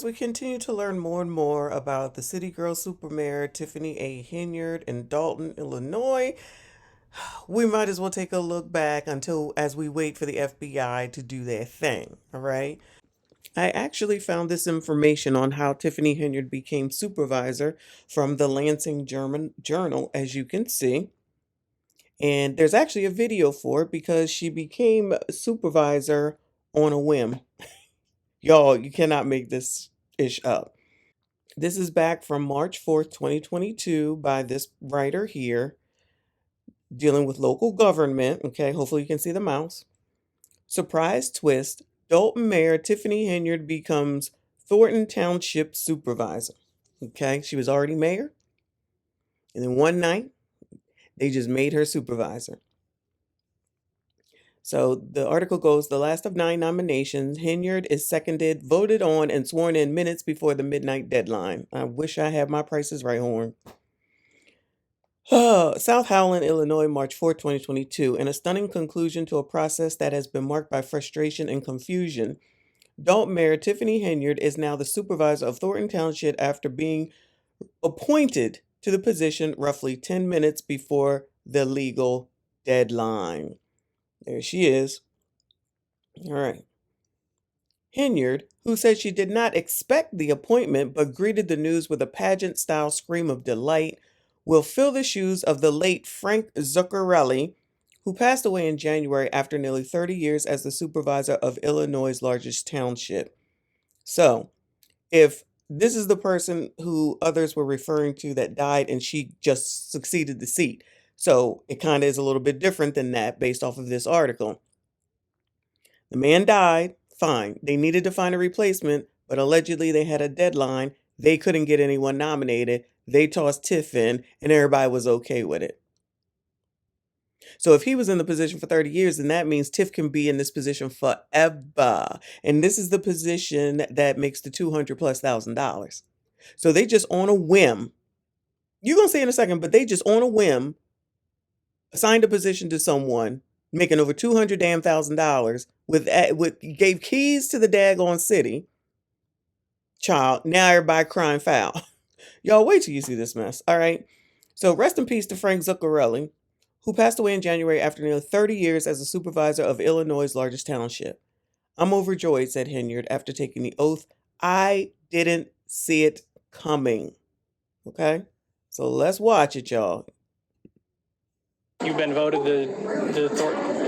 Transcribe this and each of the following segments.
we continue to learn more and more about the City Girl Super Mayor Tiffany A. Henyard in Dalton, Illinois, we might as well take a look back as we wait for the FBI to do their thing, all right? I actually found this information on how Tiffany Henyard became supervisor from the Lansing German Journal, as you can see. And there's actually a video for it because she became a supervisor on a whim. Y'all, you cannot make this ish up. This is back from March 4th, 2022 by this writer here, dealing with local government. Okay, hopefully you can see the mouse. Surprise twist, Dalton Mayor Tiffany Henyard becomes Thornton Township Supervisor. Okay, she was already mayor. And then one night, they just made her supervisor. So the article goes, the last of 9 nominations, Henyard is seconded, voted on, and sworn in minutes before the midnight deadline. I wish I had my prices right horn. South Howland, Illinois, March 4, 2022. In a stunning conclusion to a process that has been marked by frustration and confusion, Dalton Mayor Tiffany Henyard is now the supervisor of Thornton Township after being appointed to the position roughly 10 minutes before the legal deadline. There she is. All right. Henyard, who said she did not expect the appointment but greeted the news with a pageant-style scream of delight, will fill the shoes of the late Frank Zuccarelli, who passed away in January after nearly 30 years as the supervisor of Illinois' largest township. So, if this is the person who others were referring to that died and she just succeeded the seat, so it kind of is a little bit different than that based off of this article. The man died, fine. They needed to find a replacement, but allegedly they had a deadline. They couldn't get anyone nominated. They tossed Tiff in, and everybody was okay with it. So if he was in the position for 30 years, then that means Tiff can be in this position forever. And this is the position that makes the $200,000+. So they just on a whim, you're going to see in a second, but they just on a whim assigned a position to someone making over $200,000 with gave keys to the daggone city. Child, now everybody crying foul. Y'all wait till you see this mess. All right. So rest in peace to Frank Zuccarelli, who passed away in January after nearly 30 years as a supervisor of Illinois' largest township. I'm overjoyed, said Henyard after taking the oath. I didn't see it coming. Okay. So let's watch it, y'all. You've been voted the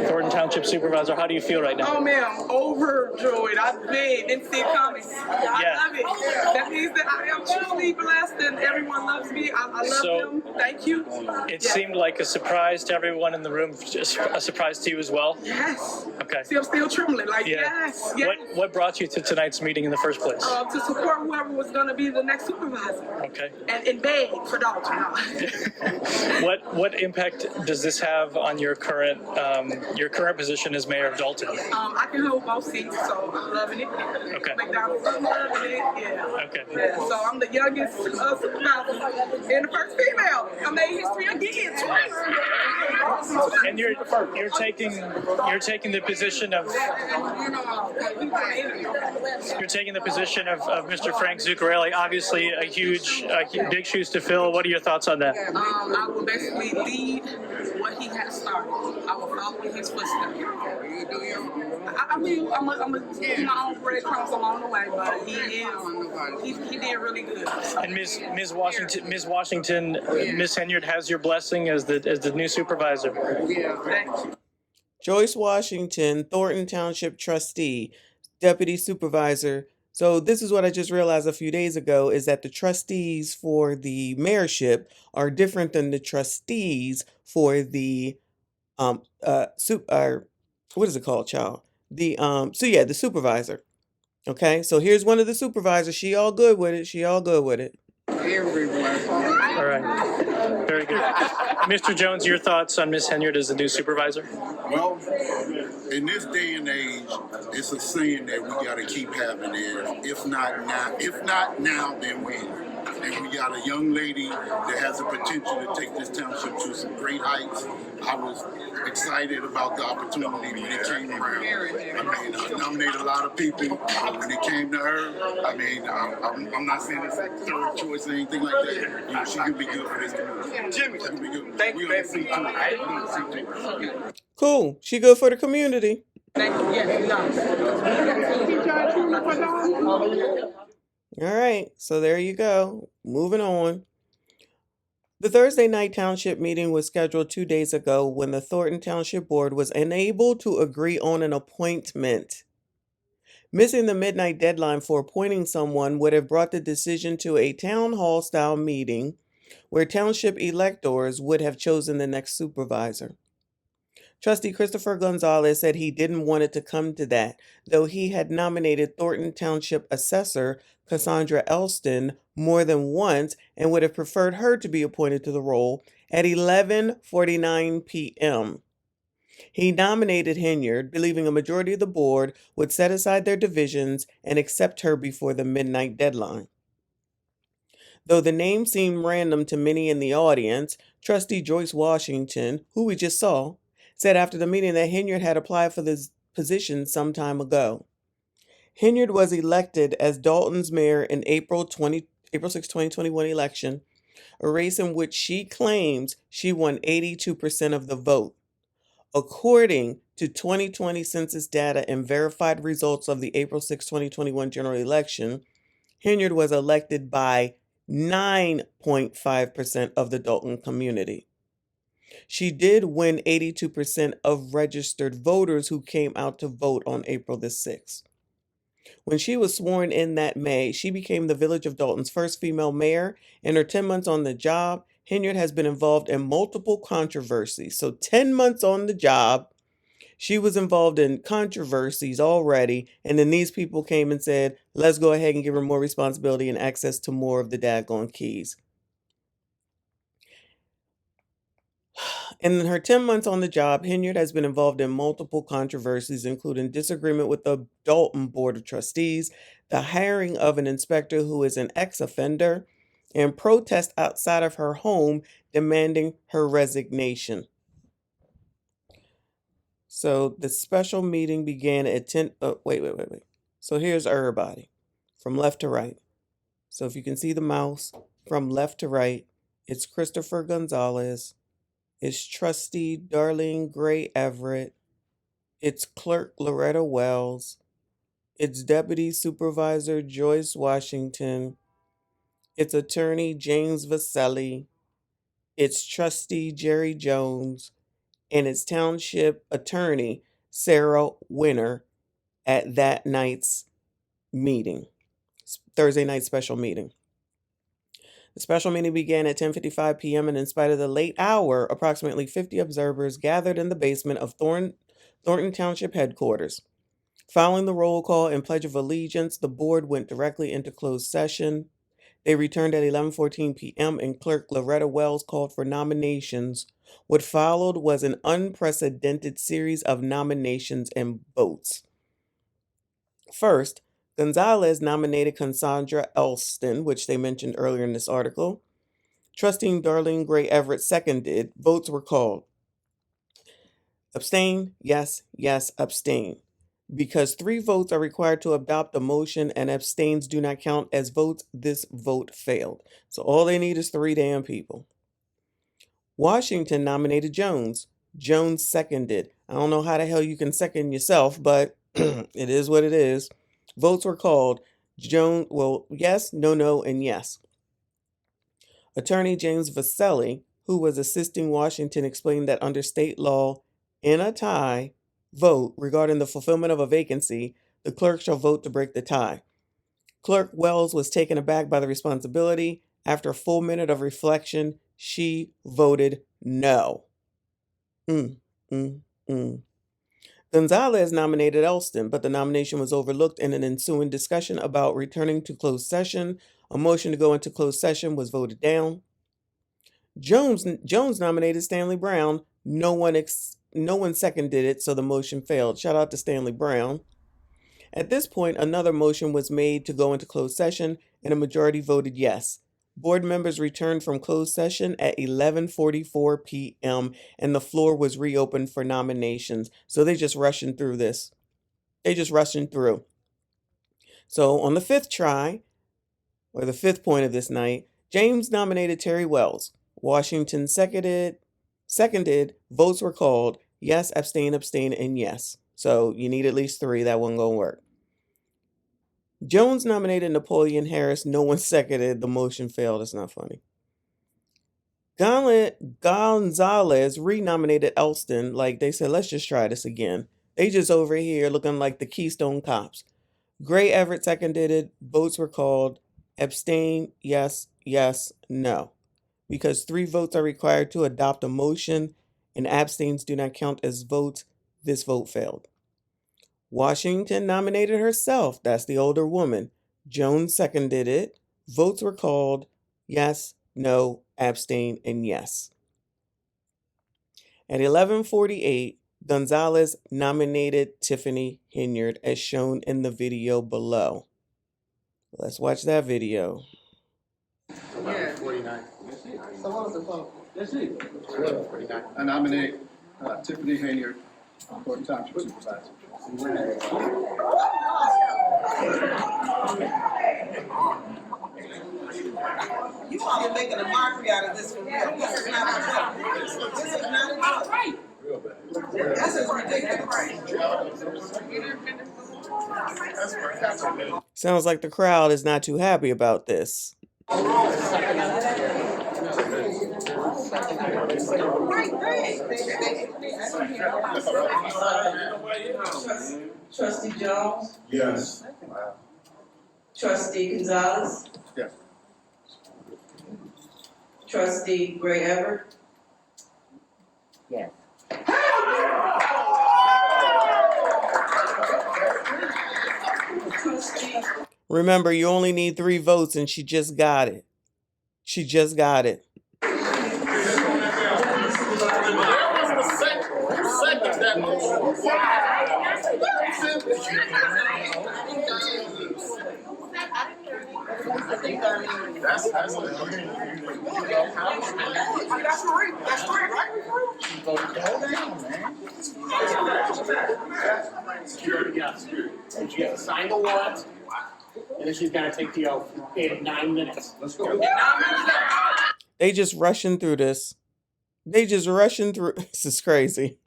Thornton Township Supervisor. How do you feel right now? Oh man, I'm overjoyed. Didn't see it coming. I love it. That means that I am truly blessed and everyone loves me. I love them. Thank you. It seemed like a surprise to everyone in the room. Just a surprise to you as well? Yes. Okay. See, I'm still trembling. Yes. What brought you to tonight's meeting in the first place? To support whoever was going to be the next supervisor. Okay. And beg for Dalton. What impact does this have on your current position as mayor of Dalton? I can hold both seats, so I'm loving it. Okay. McDonald's, I'm loving it. Yeah. Okay. Yeah. So I'm the youngest supervisor and the first female. I made history again twice. And you're taking the position of Mr. Frank Zuccarelli. Obviously, big shoes to fill. What are your thoughts on that? I will basically lead what he has started. I will follow in his footsteps. I'm gonna take my own breadcrumbs along the way, but he did really good. And Ms. Washington, Ms. Henyard has your blessing as the new supervisor. Yeah, thank you. Joyce Washington, Thornton Township trustee, deputy supervisor. So this is what I just realized a few days ago, is that the trustees for the mayorship are different than the trustees for the what is it called, child? The supervisor. Okay, so here's one of the supervisors. She all good with it. All right. Very good. Mr. Jones, your thoughts on Ms. Henyard as the new supervisor? Well, in this day and age, it's a saying that we got to keep having there. If not now, then when? and we got a young lady that has the potential to take this township to some great heights. I was excited about the opportunity when it came around. I mean, I nominated a lot of people, but when it came to her, I mean, I'm not saying it's a third choice or anything like that. You know, she could be good for this community. Jimmy, she could be good. Thank you, baby. Cool. She good for the community. All right, so there you go. Moving on. The Thursday night township meeting was scheduled 2 days ago when the Thornton Township Board was unable to agree on an appointment. Missing the midnight deadline for appointing someone would have brought the decision to a town hall style meeting where township electors would have chosen the next supervisor. Trustee Christopher Gonzalez said he didn't want it to come to that, though he had nominated Thornton Township Assessor Cassandra Elston more than once and would have preferred her to be appointed to the role at 11:49 p.m. He nominated Henyard, believing a majority of the board would set aside their divisions and accept her before the midnight deadline. Though the name seemed random to many in the audience, Trustee Joyce Washington, who we just saw, said after the meeting that Henyard had applied for this position some time ago. Henyard was elected as Dalton's mayor in April 6, 2021 election, a race in which she claims she won 82% of the vote. According to 2020 census data and verified results of the April 6, 2021 general election, Henyard was elected by 9.5% of the Dalton community. She did win 82% of registered voters who came out to vote on April the 6th. When she was sworn in that May, she became the Village of Dalton's first female mayor. In her 10 months on the job, Henyard has been involved in multiple controversies. So 10 months on the job, she was involved in controversies already. And then these people came and said, let's go ahead and give her more responsibility and access to more of the daggone keys. In her 10 months on the job, Henyard has been involved in multiple controversies, including disagreement with the Dalton Board of Trustees, the hiring of an inspector who is an ex-offender, and protest outside of her home demanding her resignation. So the special meeting began at 10. Wait. So here's everybody from left to right. So if you can see the mouse from left to right, it's Christopher Gonzalez. It's Trustee Darlene Gray Everett. It's Clerk Loretta Wells. It's Deputy Supervisor Joyce Washington. It's Attorney James Vaselli. It's Trustee Jerry Jones. And it's Township Attorney Sarah Winter at that night's meeting, Thursday night special meeting. The special meeting began at 10:55 p.m. and in spite of the late hour, approximately 50 observers gathered in the basement of Thornton Township headquarters. Following the roll call and Pledge of Allegiance, the board went directly into closed session. They returned at 11:14 p.m. and Clerk Loretta Wells called for nominations. What followed was an unprecedented series of nominations and votes. First, Gonzalez nominated Cassandra Elston, which they mentioned earlier in this article. Trustee Darlene Gray Everett seconded. Votes were called. Abstain, yes, abstain. Because 3 votes are required to adopt a motion and abstains do not count as votes, this vote failed. So all they need is 3 damn people. Washington nominated Jones. Jones seconded. I don't know how the hell you can second yourself, but it is what it is. Votes were called. Yes, no, and yes. Attorney James Vaselli, who was assisting Washington, explained that under state law, in a tie vote regarding the fulfillment of a vacancy, the clerk shall vote to break the tie. Clerk Wells was taken aback by the responsibility. After a full minute of reflection, she voted no. Gonzalez nominated Elston, but the nomination was overlooked in an ensuing discussion about returning to closed session. A motion to go into closed session was voted down. Jones nominated Stanley Brown. No one seconded it, so the motion failed. Shout out to Stanley Brown. At this point, another motion was made to go into closed session, and a majority voted yes. Board members returned from closed session at 11:44 p.m. and the floor was reopened for nominations. So they just rushing through this. They just rushing through. So on the fifth try, or the fifth point of this night, James nominated Terry Wells. Washington seconded, votes were called, yes, abstain, and yes. So you need at least 3, that wasn't going to work. Jones nominated Napoleon Harris, no one seconded, the motion failed, it's not funny. Gonzalez renominated Elston, like they said, let's just try this again. They just over here looking like the Keystone Cops. Gray Everett seconded it, votes were called, abstain, yes, no. Because 3 votes are required to adopt a motion and abstains do not count as votes, this vote failed. Washington nominated herself, that's the older woman. Jones seconded it, votes were called, yes, no, abstain, and yes. At 11:48, Gonzalez nominated Tiffany Henyard as shown in the video below. Let's watch that video. Yeah. 49. So what was the vote? That's it. 49. I nominate Tiffany Henyard for Township Supervisor. You all are making a mockery out of this for real. This is not a joke. This is not a joke. This is ridiculous. Sounds like the crowd is not too happy about this. Trustee Jones, Yes. Trustee Gonzalez, Yes. Trustee Gray Everett, Yes. Trustee Remember, you only need 3 votes and she just got it. She just got it. Security, yeah, security. And she has to sign the warrant, and then she's gotta take the oath in 9 minutes. Let's go. They just rushing through this. This is crazy.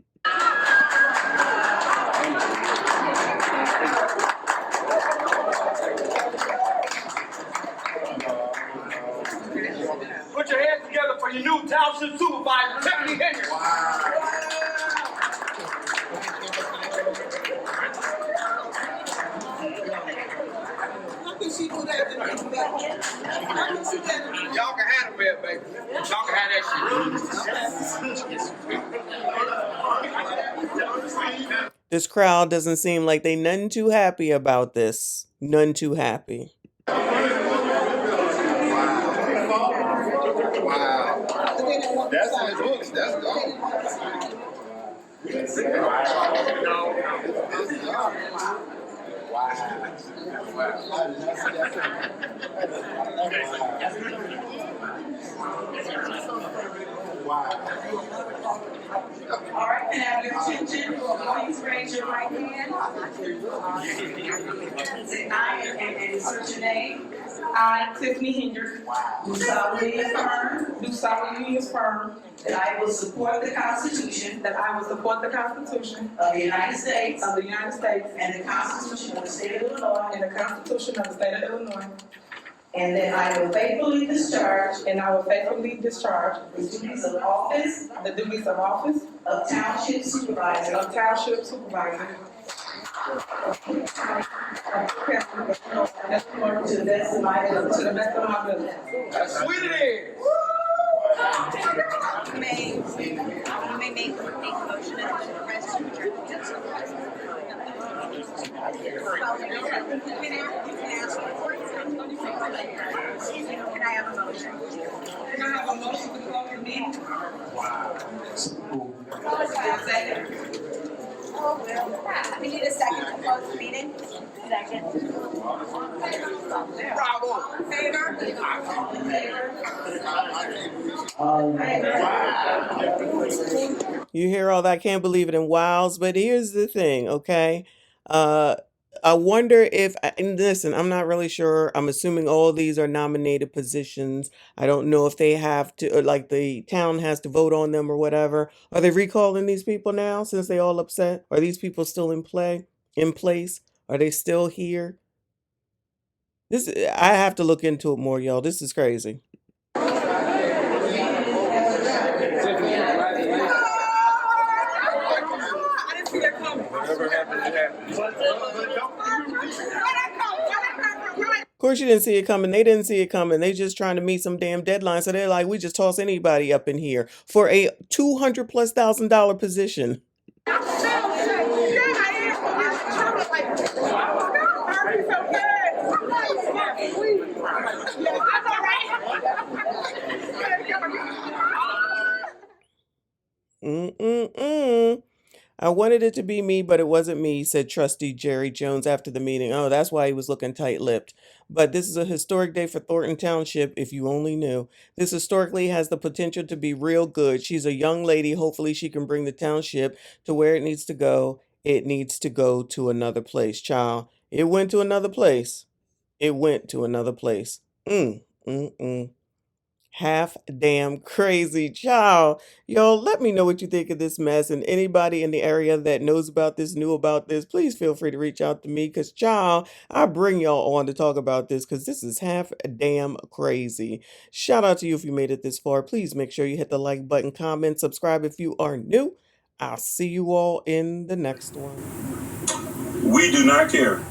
Put your hands together for your new township supervisor, Tiffany Henyard. How can she do that to me? How can she do that to me? Y'all can have it, baby. Y'all can have that shit. This crowd doesn't seem like they none too happy about this. None too happy. Wow. That's in his books. That's gone. All right, can I have your attention? Please raise your right hand. Say aye and insert your name. I, Tiffany Henyard, do solemnly affirm that I will support the Constitution of the United States and the Constitution of the State of Illinois, and that I will faithfully discharge the duties of office of Township Supervisor to the best of my ability. That's sweet it is. May make a motion as supervisor to adjourn. Can I have a motion? Can I have a motion to close the meeting? We need a second to close the meeting. Second. You hear all that? I can't believe it in Wiles, but here's the thing, okay? Uh, I wonder if, and listen, I'm not really sure. I'm assuming all these are nominated positions. I don't know if they have to, or like the town has to vote on them or whatever. Are they recalling these people now since they all upset? Are these people still in place? Are they still here? I have to look into it more, y'all. This is crazy. Of course, you didn't see it coming. They didn't see it coming. They just trying to meet some damn deadline. So they're like, we just toss anybody up in here for a $200,000+ position. Mm-mm-mm. I wanted it to be me, but it wasn't me, said Trustee Jerry Jones after the meeting. Oh, that's why he was looking tight-lipped. But this is a historic day for Thornton Township, if you only knew. This historically has the potential to be real good. She's a young lady. Hopefully she can bring the township to where it needs to go. It needs to go to another place, child. It went to another place. It went to another place. Mm. Half damn crazy, child. Yo, let me know what you think of this mess, and anybody in the area that knows about this, knew about this, please feel free to reach out to me, because child, I bring y'all on to talk about this because this is half damn crazy. Shout out to you if you made it this far. Please make sure you hit the like button, comment, subscribe if you are new. I'll see you all in the next one. We do not care.